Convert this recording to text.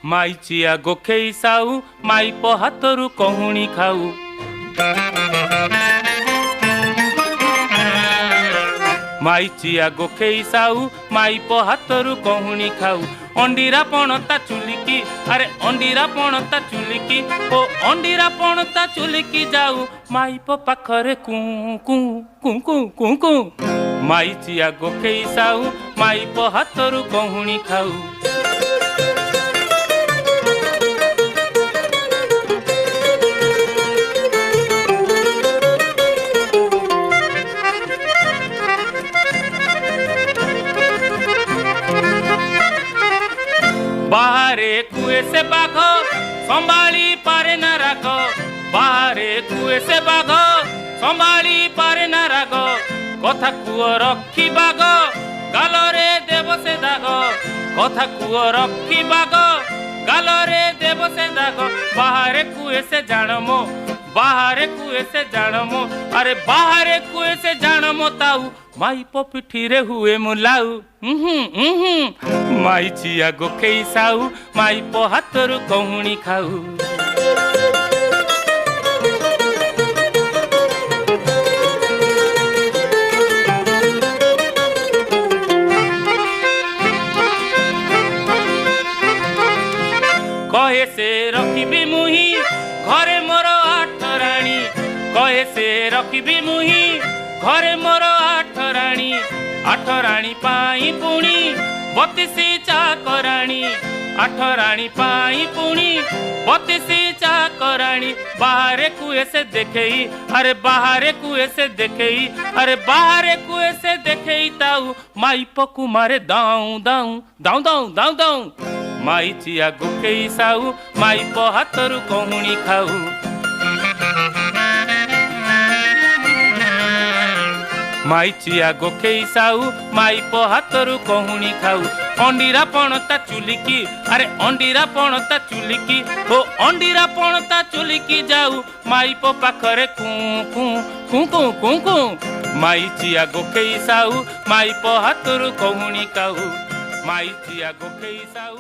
माइचिया गोखेई साऊ माइप हातरू कहुणी खाऊ। माइचिया गोखेई साऊ माइप हातरू कहुणी खाऊ। अंडीरा पणता चुलिकी अरे अंडीरा पणता चुलिकी ओ अंडीरा पणता चुलिकी जाऊ माइप पाखरे कू कू कू कू कू कू। माइचिया गोखेई साऊ माइप हातरू कहुणी खाऊ। बाहरे कुए से बाघ संभाली पारे न राग। बाहरे कुए से बाघ संभाली पारे न राग। कथा कुओ रखी बाघ गालरे देव से दाग। कथा कुओ रखी बाघ गालरे देव से दाग। बाहरे कुए से जानमो बाहरे कुए से जानमो अरे बाहरे कुए से जानमो ताऊ माइप पिठी रे हुए मुलाऊ। माइचिया गोखेई साऊ माइप हातरू कहुणी खाऊ। कहे से रखिबी मुही घरे मोर आठ राणी। कहे से रखिबी मुही घरे मोर आठ राणी। आठ राणी पाई पुणी 32 चाकराणी। आठ राणी पाई पुणी 32 चाकराणी। बाहरे कुए से देखेई अरे बाहरे कुए से देखेई अरे बाहरे कुए से देखेई ताऊ माइप को मारे दाऊ दाऊ दाऊ दाऊ दाऊ दाऊ। माइचिया गोखेई साऊ माइप हातरू कहुणी खाऊ। माइचिया गोखेई साऊ माइप हातरू कहुणी खाऊ। अंडीरा पणता चुलिकी अरे अंडीरा पणता चुलिकी ओ अंडीरा पणता चुलिकी जाऊ माइप पाखरे कू कू कू कू कू कू। माइचिया गोखेई साऊ माइप हातरू कहुणी खाऊ। माइचिया गोखेई साऊ।